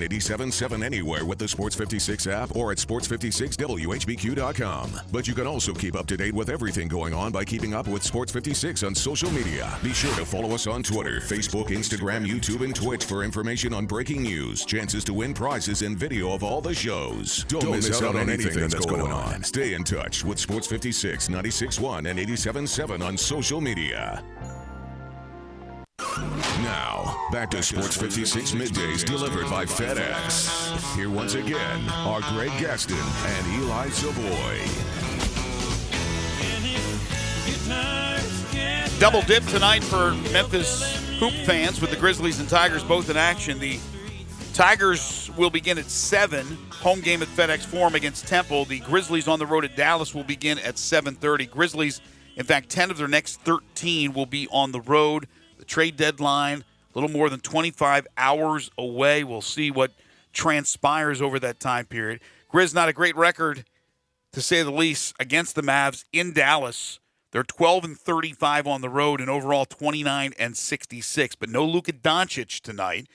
87.7 anywhere with the Sports 56 app or at sports56whbq.com. But you can also keep up to date with everything going on by keeping up with Sports 56 on social media. Be sure to follow us on Twitter, Facebook, Instagram, YouTube, and Twitch for information on breaking news, chances to win prizes, and video of all the shows. Don't miss out on anything that's going on. Stay in touch with Sports 56, 96.1, and 87.7 on social media. Now, back to Sports 56 Middays delivered by FedEx. Here once again are Greg Gaston and Eli Savoie. Double dip tonight for Memphis hoop fans with the Grizzlies and Tigers both in action. The Tigers will begin at 7, home game at FedEx Forum against Temple. The Grizzlies on the road at Dallas will begin at 7:30. Grizzlies, in fact, 10 of their next 13 will be on the road. The trade deadline, a little more than 25 hours away. We'll see what transpires over that time period. Grizz, not a great record, to say the least, against the Mavs in Dallas. They're 12-35 on the road and overall 29-66. But no Luka Doncic tonight.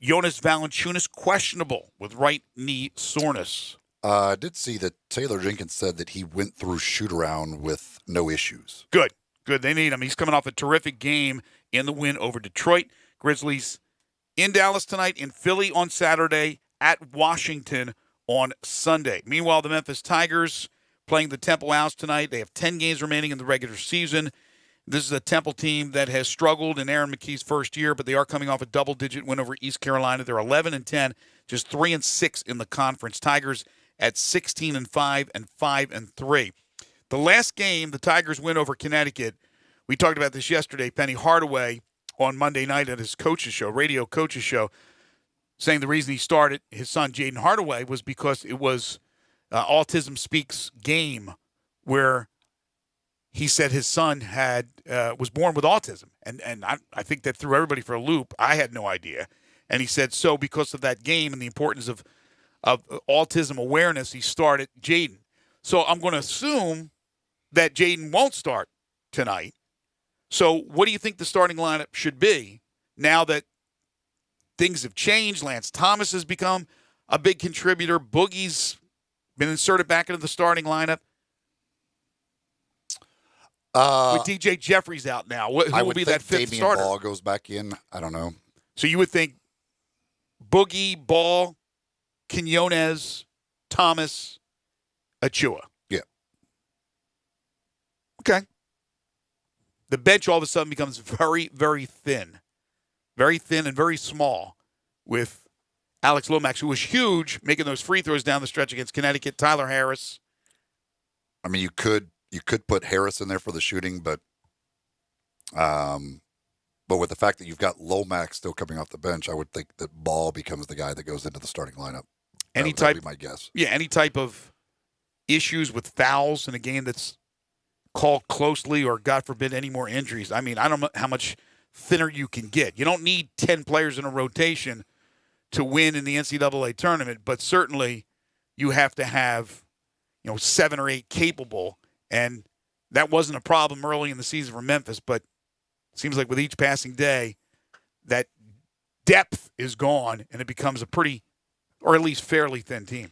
Jonas Valanciunas questionable with right knee soreness. I did see that Taylor Jenkins said that he went through shoot-around with no issues. Good. They need him. He's coming off a terrific game in the win over Detroit. Grizzlies in Dallas tonight, in Philly on Saturday, at Washington on Sunday. Meanwhile, the Memphis Tigers playing the Temple Owls tonight. They have 10 games remaining in the regular season. This is a Temple team that has struggled in Aaron McKee's first year, but they are coming off a double-digit win over East Carolina. They're 11-10, just 3-6 in the conference. Tigers at 16-5 and 5-3. The last game, the Tigers win over Connecticut. We talked about this yesterday. Penny Hardaway on Monday night at his coach's show, radio coach's show, saying the reason he started his son, Jaden Hardaway, was because it was Autism Speaks game where he said his son was born with autism. And I think that threw everybody for a loop. I had no idea. And he said, so because of that game and the importance of autism awareness, he started Jaden. So I'm going to assume that Jaden won't start tonight. So what do you think the starting lineup should be now that things have changed? Lance Thomas has become a big contributor. Boogie's been inserted back into the starting lineup. With DJ Jeffries out now, who will be that fifth Damian starter? Ball goes back in. I don't know. So you would think Boogie, Ball, Quinones, Thomas, Achua. Yeah. Okay. The bench all of a sudden becomes very, very thin. Very thin and very small with Alex Lomax, who was huge, making those free throws down the stretch against Connecticut. Tyler Harris. I mean, you could put Harris in there for the shooting, but with the fact that you've got Lomax still coming off the bench, I would think that Ball becomes the guy that goes into the starting lineup. That would be my guess. Yeah, any type of issues with fouls in a game that's called closely, or God forbid any more injuries. I mean, I don't know how much thinner you can get. You don't need 10 players in a rotation to win in the NCAA tournament, but certainly you have to have, 7 or 8 capable, and that wasn't a problem early in the season for Memphis, but it seems like with each passing day, that depth is gone, and it becomes a pretty, or at least fairly thin team.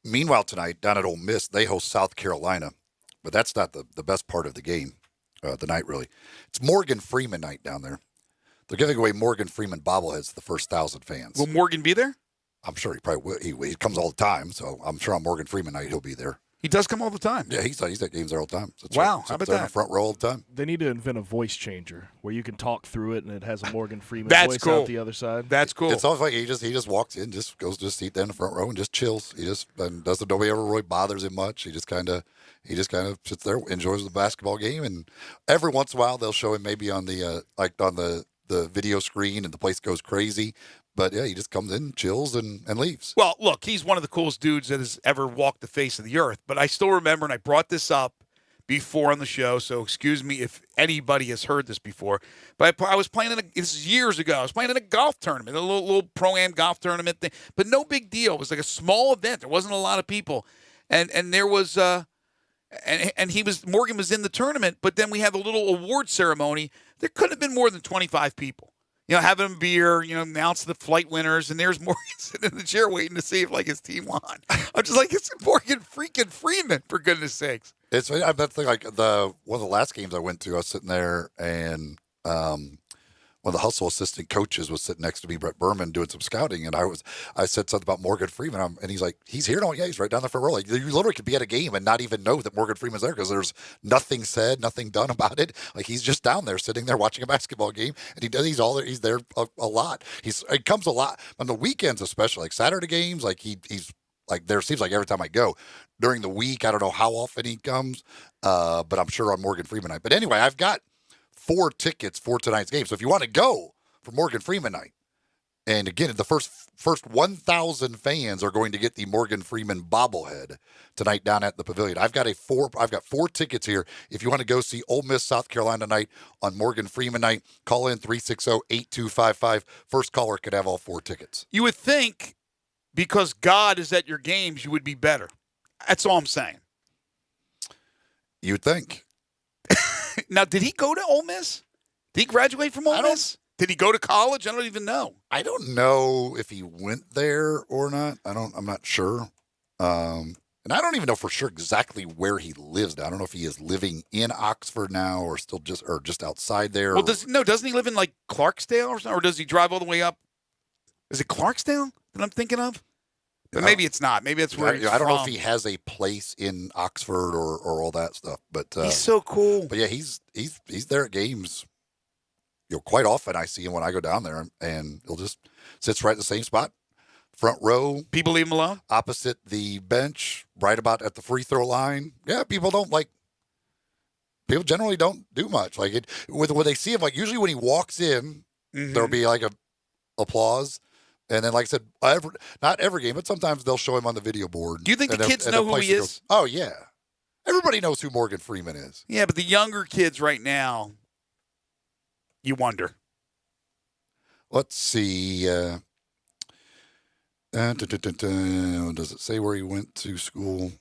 Meanwhile, tonight, down at Ole Miss, they host South Carolina, but that's not the best part of the game, the night, really. It's Morgan Freeman night down there. They're giving away Morgan Freeman bobbleheads to the first 1,000 fans. Will Morgan be there? I'm sure he probably will. He comes all the time, so I'm sure on Morgan Freeman night he'll be there. He does come all the time. Yeah, he's at games there all the time. So wow, how about that? In the front row all the time. They need to invent a voice changer where you can talk through it and it has a Morgan Freeman That's voice cool. out the other side. That's cool. It's almost like he just walks in, just goes to his seat there in the front row and just chills. Nobody ever really bothers him much. He just kind of sits there, enjoys the basketball game, and every once in a while they'll show him maybe on the on the video screen and the place goes crazy. But, yeah, he just comes in, chills, and leaves. Well, look, he's one of the coolest dudes that has ever walked the face of the earth. But I still remember, and I brought this up before on the show, so excuse me if anybody has heard this before. But I was playing this is years ago. I was playing in a golf tournament, a little pro-am golf tournament thing. But no big deal. It was like a small event. There wasn't a lot of people. And there was Morgan was in the tournament, but then we had a little award ceremony. There couldn't have been more than 25 people. having a beer, announce the flight winners, and there's Morgan sitting in the chair waiting to see if his team won. I'm just like, it's Morgan freaking Freeman, for goodness sakes. It's I bet like one of the last games I went to, I was sitting there and one of the Hustle assistant coaches was sitting next to me, Brett Berman, doing some scouting, and I said something about Morgan Freeman, and he's like, he's here? No, yeah, he's right down the front row. Like, you literally could be at a game and not even know that Morgan Freeman's there because there's nothing said, nothing done about it. Like, he's just down there sitting there watching a basketball game, and he's there a lot. He comes a lot on the weekends, especially like Saturday games. Like he's like there seems like every time I go during the week. I don't know how often he comes, but I'm sure on Morgan Freeman night. But anyway, I've got 4 tickets for tonight's game. So if you want to go for Morgan Freeman night, and again, the first 1,000 fans are going to get the Morgan Freeman bobblehead tonight down at the Pavilion. I've got 4 tickets here. If you want to go see Ole Miss South Carolina tonight on Morgan Freeman night, call in 360-8255. First caller could have all 4 tickets. You would think because God is at your games, you would be better. That's all I'm saying. You'd think. Now, did he go to Ole Miss? Did he graduate from Ole Miss? Did he go to college? I don't even know. I don't know if he went there or not. I'm not sure. And I don't even know for sure exactly where he lives now. I don't know if he is living in Oxford now or still just outside there. Well, doesn't he live in like Clarksdale or something? Or does he drive all the way up? Is it Clarksdale that I'm thinking of? But maybe it's not. Maybe that's where he's from. I don't know if he has a place in Oxford or all that stuff. But he's so cool. But yeah, he's there at games. Quite often I see him when I go down there, and he'll just sits right in the same spot, front row. People leave him alone? Opposite the bench, right about at the free throw line. Yeah, people generally don't do much. Like when they see him, like usually when he walks in, there'll be like a applause. And then, like I said, not every game, but sometimes they'll show him on the video board. Do you think the kids know who he is? Oh, yeah. Everybody knows who Morgan Freeman is. Yeah, but the younger kids right now, you wonder. Let's see. Does it say where he went to school?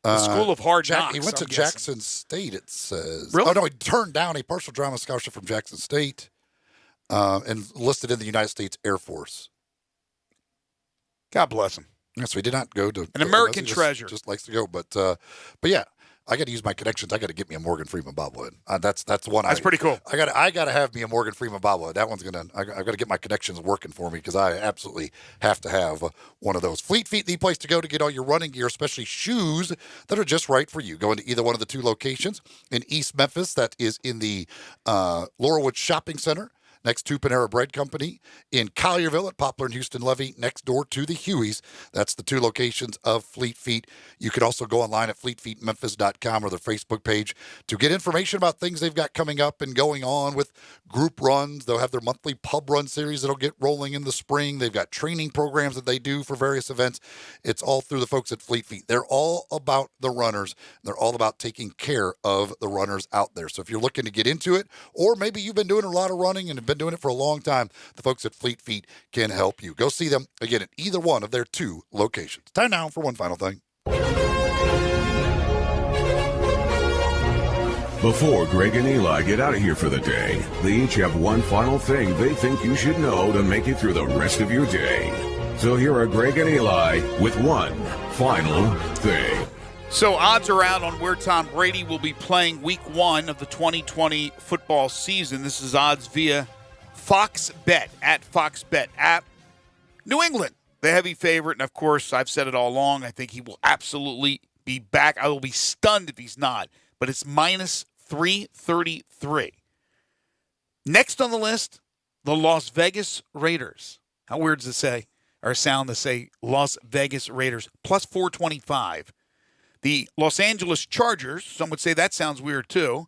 The School of Hard Knocks. He went to Jackson State, it says. Really? Oh, no, he turned down a partial drama scholarship from Jackson State. And listed in the United States Air Force. God bless him. Yeah, so he did not go to an American treasure. Just likes to go, but yeah, I got to use my connections. I got to get me a Morgan Freeman bobblehead. That's one. That's pretty cool. I got to have me a Morgan Freeman bobblehead. That one's I've got to get my connections working for me because I absolutely have to have one of those. Fleet Feet, the place to go to get all your running gear, especially shoes that are just right for you. Go into either one of the 2 locations in East Memphis. That is in the Laurelwood Shopping Center, next to Panera Bread Company, in Collierville at Poplar and Houston Levy, next door to the Hueys. That's the 2 locations of Fleet Feet. You can also go online at fleetfeetmemphis.com or their Facebook page to get information about things they've got coming up and going on with group runs. They'll have their monthly pub run series that'll get rolling in the spring. They've got training programs that they do for various events. It's all through the folks at Fleet Feet. They're all about the runners. They're all about taking care of the runners out there. So if you're looking to get into it, or maybe you've been doing a lot of running and have been doing it for a long time, the folks at Fleet Feet can help you. Go see them again at either one of their 2 locations. Time now for one final thing. Before Greg and Eli get out of here for the day, they each have one final thing they think you should know to make it through the rest of your day. So here are Greg and Eli with one final thing. So odds are out on where Tom Brady will be playing week 1 of the 2020 football season. This is odds via Fox Bet, at Fox Bet app. New England, the heavy favorite. And, of course, I've said it all along. I think he will absolutely be back. I will be stunned if he's not. But it's minus 333. Next on the list, the Las Vegas Raiders. How weird does it say, or sound to say Las Vegas Raiders, plus 425. The Los Angeles Chargers, some would say that sounds weird too,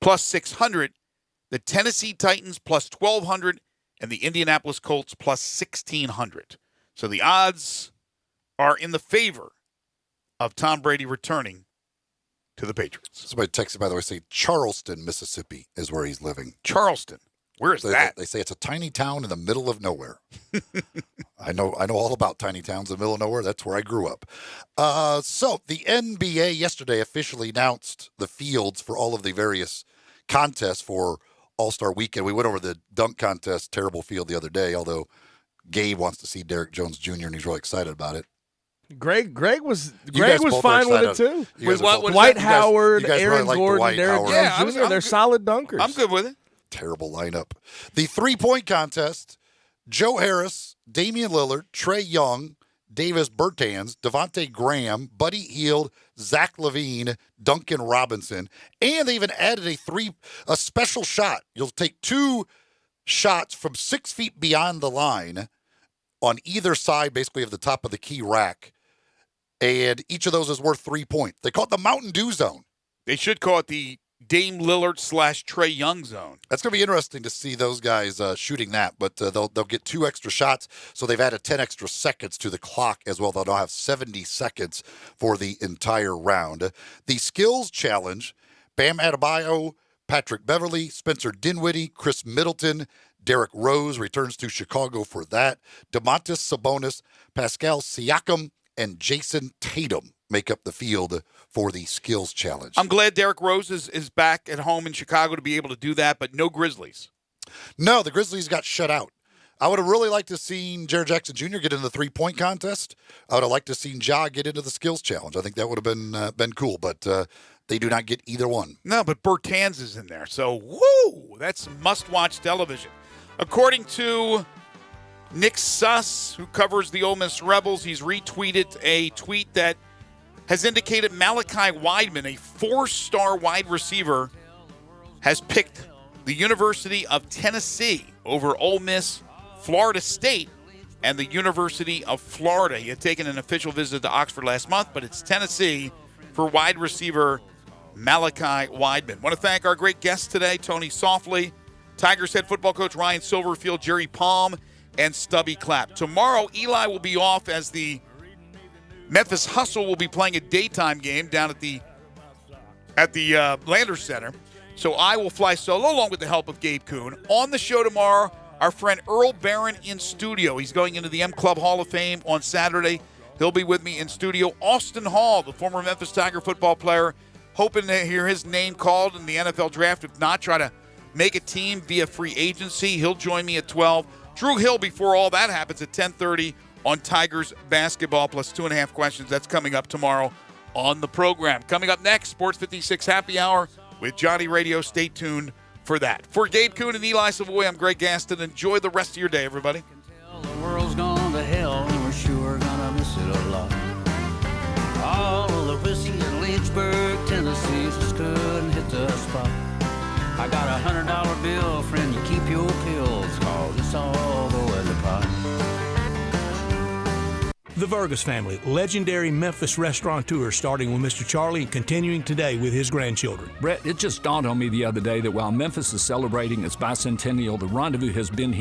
plus 600. The Tennessee Titans, plus 1,200. And the Indianapolis Colts, plus 1,600. So the odds are in the favor of Tom Brady returning to the Patriots. Somebody texted, by the way, say Charleston, Mississippi is where he's living. Charleston. Where is that? They say it's a tiny town in the middle of nowhere. I know all about tiny towns in the middle of nowhere. That's where I grew up. So the NBA yesterday officially announced the fields for all of the various contests for All-Star weekend. We went over the dunk contest, terrible field the other day, although Gabe wants to see Derek Jones Jr., and he's really excited about it. Greg was both fine with it excited. too. You guys are both- Dwight you guys- Howard, you guys Aaron really like Gordon, Dwight Derek Howard. Jones Yeah, Jr. I'm They're good. solid dunkers. I'm good with it. Terrible lineup. The 3-point contest, Joe Harris, Damian Lillard, Trae Young, Davis Bertans, Devontae Graham, Buddy Hield, Zach LaVine, Duncan Robinson, and they even added a special shot. You'll take 2 shots from 6 feet beyond the line on either side, basically, of the top of the key rack, and each of those is worth 3 points. They call it the Mountain Dew Zone. They should call it the Dame Lillard / Trae Young zone. That's going to be interesting to see those guys shooting that, but they'll get 2 extra shots, so they've added 10 extra seconds to the clock as well. They'll now have 70 seconds for the entire round. The skills challenge, Bam Adebayo, Patrick Beverly, Spencer Dinwiddie, Chris Middleton, Derrick Rose returns to Chicago for that. Domantas Sabonis, Pascal Siakam, and Jason Tatum make up the field for the skills challenge. I'm glad Derrick Rose is back at home in Chicago to be able to do that, but no Grizzlies. No, the Grizzlies got shut out. I would have really liked to have seen Jared Jackson Jr. get into the 3-point contest. I would have liked to have seen Ja get into the skills challenge. I think that would have been cool, but they do not get either one. No, but Bertans is in there, so woo! That's must-watch television. According to Nick Suss, who covers the Ole Miss Rebels, he's retweeted a tweet that has indicated Malachi Wideman, a 4-star wide receiver, has picked the University of Tennessee over Ole Miss, Florida State, and the University of Florida. He had taken an official visit to Oxford last month, but it's Tennessee for wide receiver Malachi Wideman. Want to thank our great guests today, Tony Softly, Tigers head football coach Ryan Silverfield, Jerry Palm, and Stubby Clapp. Tomorrow, Eli will be off as the Memphis Hustle will be playing a daytime game down at the Landers Center. So I will fly solo along with the help of Gabe Kuhn. On the show tomorrow, our friend Earl Barron in studio. He's going into the M Club Hall of Fame on Saturday. He'll be with me in studio. Austin Hall, the former Memphis Tiger football player, hoping to hear his name called in the NFL draft. If not, try to make a team via free agency. He'll join me at 12. Drew Hill, before all that happens, at 10:30 on Tigers basketball plus 2.5 questions. That's coming up tomorrow on the program. Coming up next, Sports 56 Happy Hour with Johnny Radio. Stay tuned for that. For Gabe Kuhn and Eli Savoie, I'm Greg Gaston. Enjoy the rest of your day, everybody. The world's gone to hell, and we're sure gonna miss it a lot. All of the whiskey in Lynchburg, Tennessee, just couldn't hit the spot. I got $100 bill, friend, you keep your pills, cause it's all go in the pot. The Vargas family, legendary Memphis restaurateur, starting with Mr. Charlie and continuing today with his grandchildren. Brett, it just dawned on me the other day that while Memphis is celebrating its bicentennial, the Rendezvous has been here